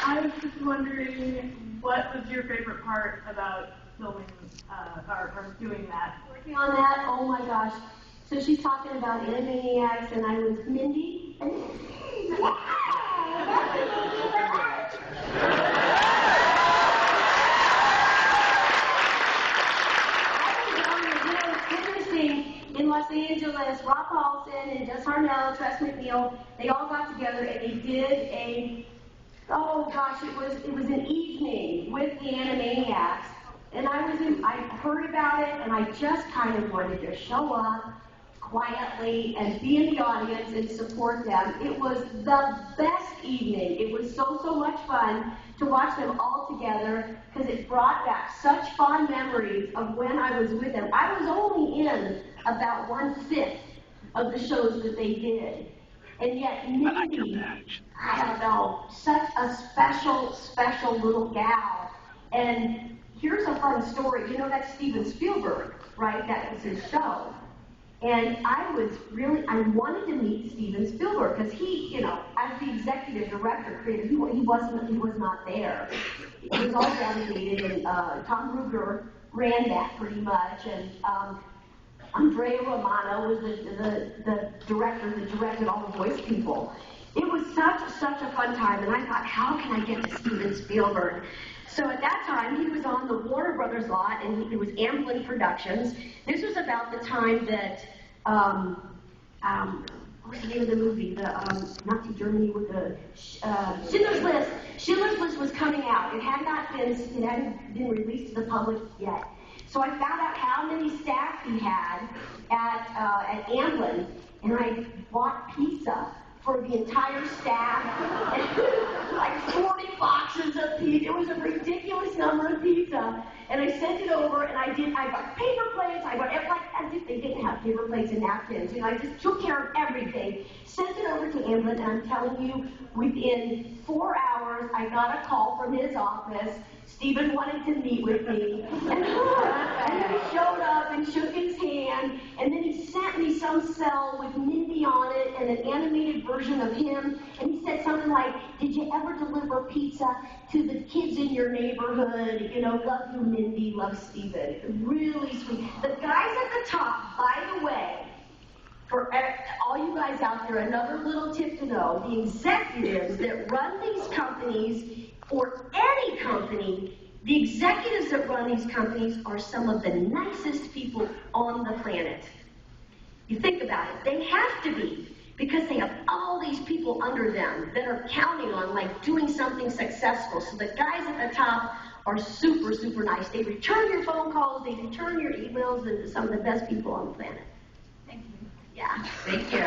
I was just wondering, what was your favorite part about filming or doing that? Working on that? Oh my gosh. So she's talking about Animaniacs, and I was Mindy. And in Los Angeles, Rob Paulson and Jess Harnell, Tress McNeil, they all got together and they did oh gosh, it was an evening with the Animaniacs. And I heard about it and I just kind of wanted to show up quietly and be in the audience and support them. It was the best evening. It was so much fun to watch them all together because it brought back such fond memories of when I was with them. I was only in about 1/5 of the shows that they did. And yet Mindy, I don't know, such a special little gal. And here's a fun story. You know, that's Steven Spielberg, right? That was his show. And I wanted to meet Steven Spielberg because he, you know, as the executive director, creator, he was not there. It was all delegated, and Tom Ruegger ran that pretty much, and Andrea Romano was the director that directed all the voice people. It was such a fun time, and I thought, how can I get to Steven Spielberg? So at that time, he was on the Warner Brothers lot, and it was Amblin Productions. This was about the time that, what was the name of the movie? The Nazi Germany with the Schindler's List. Schindler's List was coming out. It hadn't been released to the public yet. So I found out how many staff he had at Amblin, and I bought pizza for the entire staff, and like 40 boxes of pizza. It was a ridiculous number of pizza, and I sent it over, and I got paper plates, as if they didn't have paper plates and napkins. You know, I just took care of everything, sent it over to Amblin, and I'm telling you, within 4 hours, I got a call from his office. Steven wanted to meet with me, and he showed up and shook his hand, and then he sent me some cell with Mindy on it and an animated version of him, and he said something like, did you ever deliver pizza to the kids in your neighborhood? You know, love you, Mindy, love Steven. Really sweet. The guys at the top, by the way, for all you guys out there, another little tip to know, the executives that run these companies, or any company, the executives that run these companies are some of the nicest people on the planet. You think about it, they have to be, because they have all these people under them that are counting on, like, doing something successful. So the guys at the top are super nice. They return your phone calls, they return your emails, and some of the best people on the planet. Thank you. Yeah. Thank you.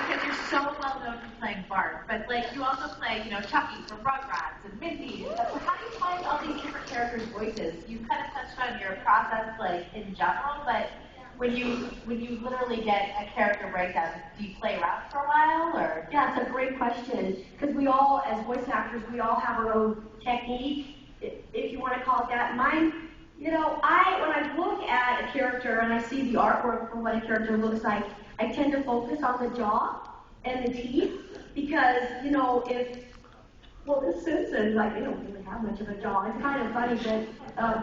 Because you're so well known for playing Bart, but like you also play, you know, Chucky from Rugrats and Mindy. So how do you find all these different characters' voices? You kind of touched on your process, like in general, but when you literally get a character breakdown, do you play around for a while, or? Yeah, it's a great question, because we all, as voice actors, we all have our own technique, if you want to call it that. Mine, you know, when I look at a character and I see the artwork for what a character looks like, I tend to focus on the jaw and the teeth, because, you know, the Simpsons, like, they don't really have much of a jaw. It's kind of funny that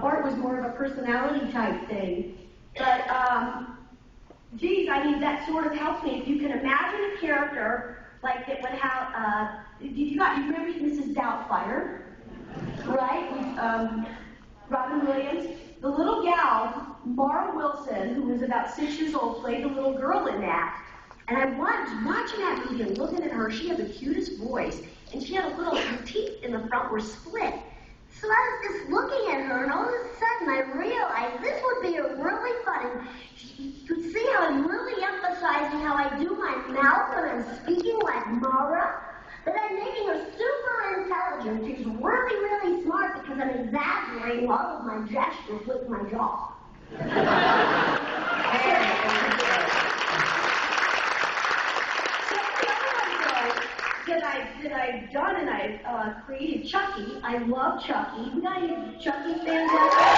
Bart was more of a personality type thing. But, geez, I mean, that sort of helps me. If you can imagine a character like that would have, you remember Mrs. Doubtfire, right? With Robin Williams. The little gal, Mara Wilson, who was about 6 years old, played the little girl in that. And I was watching that movie and looking at her. She had the cutest voice, and she had her teeth in the front were split. So I was just looking at her, and all of a sudden I realized this would be a really fun. You could see how I'm really emphasizing how I do my mouth when I'm speaking like Mara. But I'm making her super intelligent. She's really smart because I'm exaggerating all of my gestures with my jaw. That I've done, and I've created Chucky. I love Chucky. We got any Chucky fans out there?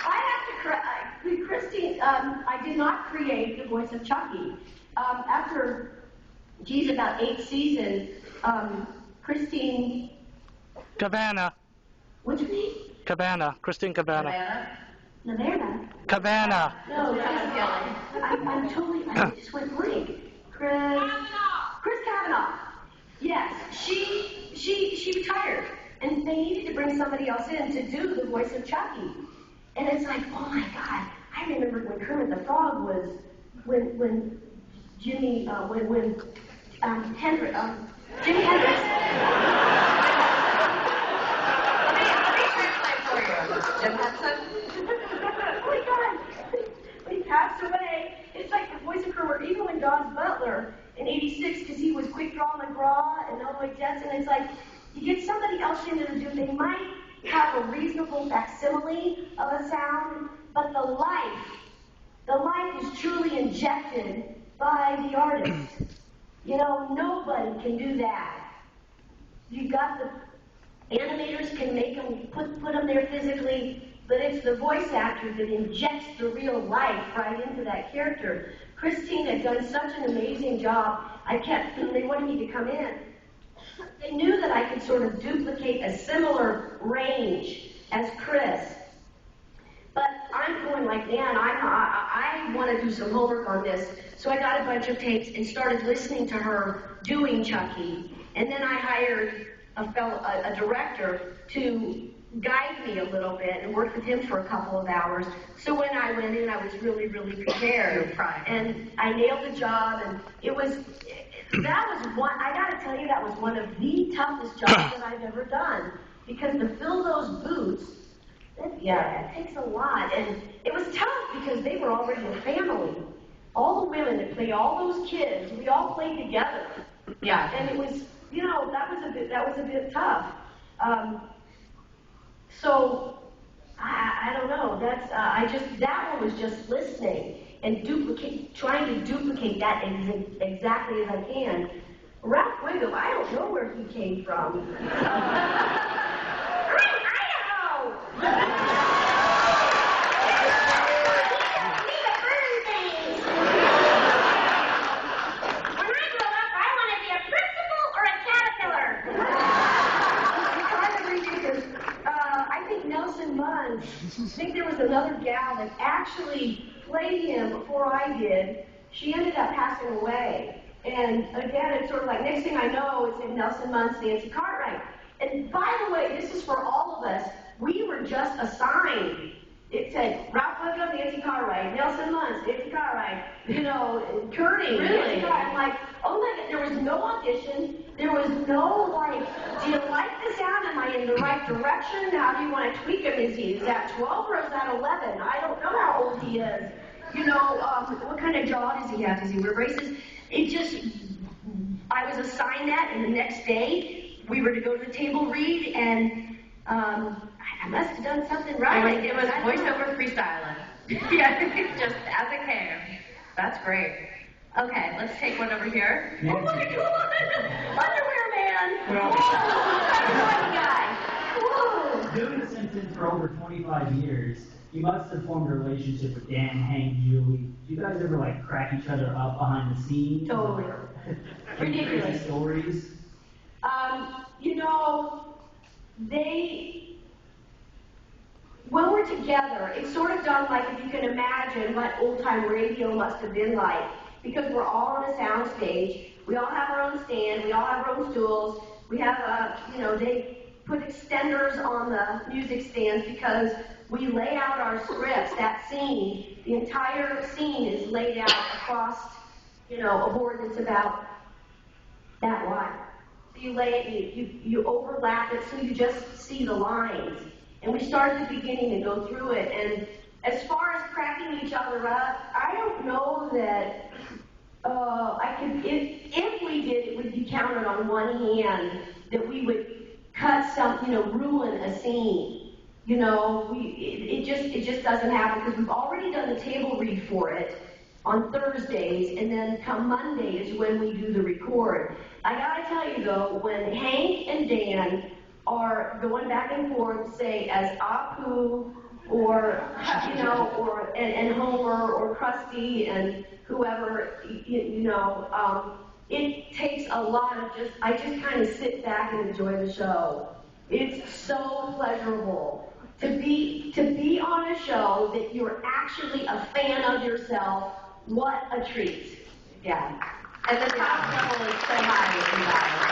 I have to Christine I did not create the voice of Chucky. After, about 8 seasons, Christine... Cabana. What's her name? Cabana. Christine Cabana. Navana? Cabana. No, I'm totally, I just went blank. Chris Kavanaugh. Yes, she retired, and they needed to bring somebody else in to do the voice of Chucky. And it's like, oh my God, I remember when Kermit the Frog was, when Jimi Hendrix. Jim Henson? Oh my God, when he passed away, it's like the voice of Kermit, even when Don Butler in '86, because he was Quick Draw McGraw and Elroy Jetson, it's like, you get somebody else in there to do, they might have a reasonable facsimile of a sound, but the life is truly injected by the artist. You know, nobody can do that. You've got the animators can make them, put them there physically, but it's the voice actor that injects the real life right into that character. Christine had done such an amazing job. They wanted me to come in. They knew that I could sort of duplicate a similar range as Chris. But I'm going like, man, I want to do some homework on this. So I got a bunch of tapes and started listening to her doing Chucky. And then I hired a director to guide me a little bit and worked with him for a couple of hours. So when I went in, I was really, really prepared. And I nailed the job, and I gotta tell you, that was one of the toughest jobs that I've ever done. Because to fill those boots, that takes a lot. And it was tough because they were already a family. All the women that played all those kids, we all played together. Yeah. And it was, that was a bit tough. So I don't know. That one was just listening and trying to duplicate that exactly as I can. Ralph Wiggum, I don't know where he came from. I think there was another gal that actually played him before I did. She ended up passing away. And again, it's sort of like, next thing I know, it's in Nelson Muntz, Nancy Cartwright. And by the way, this is for all of us. We were just assigned. It said, Ralph Wiggum, Nancy Cartwright, Nelson Muntz, Nancy Cartwright, Curdy, really? I'm like, oh my God, there was no audition. There was no, like, do you like the sound? Am I in the right direction? How do you want to tweak him? Is that 12 or is that 11? I don't know how old he is. What kind of jaw does he have? Does he wear braces? I was assigned that, and the next day, we were to go to the table read, and I must have done something right. It was voiceover freestyling. Yeah, just as it came. That's great. Okay, let's take one over here. Oh my God! Underwear man! Well, guy! Whoa. Doing The Simpsons for over 25 years, you must have formed a relationship with Dan, Hank, Julie. Do you guys ever crack each other up behind the scenes? Totally. Ridiculous. Crazy stories? When we're together, it's sort of done like, if you can imagine what old-time radio must have been like, because we're all on a sound stage, we all have our own stand, we all have our own stools, we have, they put extenders on the music stands because we lay out our scripts, that scene, the entire scene is laid out across, a board that's about that wide. So you lay it, you overlap it so you just see the lines. And we start at the beginning and go through it. And as far as cracking each other up, I don't know that I could, if we did, it would be counted on one hand that we would cut ruin a scene. It just doesn't happen because we've already done the table read for it on Thursdays, and then come Monday is when we do the record. I gotta tell you though, when Hank and Dan are going back and forth, say as Apu or and Homer or Krusty and whoever, it takes a lot of I just kind of sit back and enjoy the show. It's so pleasurable to be on a show that you're actually a fan of yourself. What a treat. Yeah. And the top level is so high, you guys.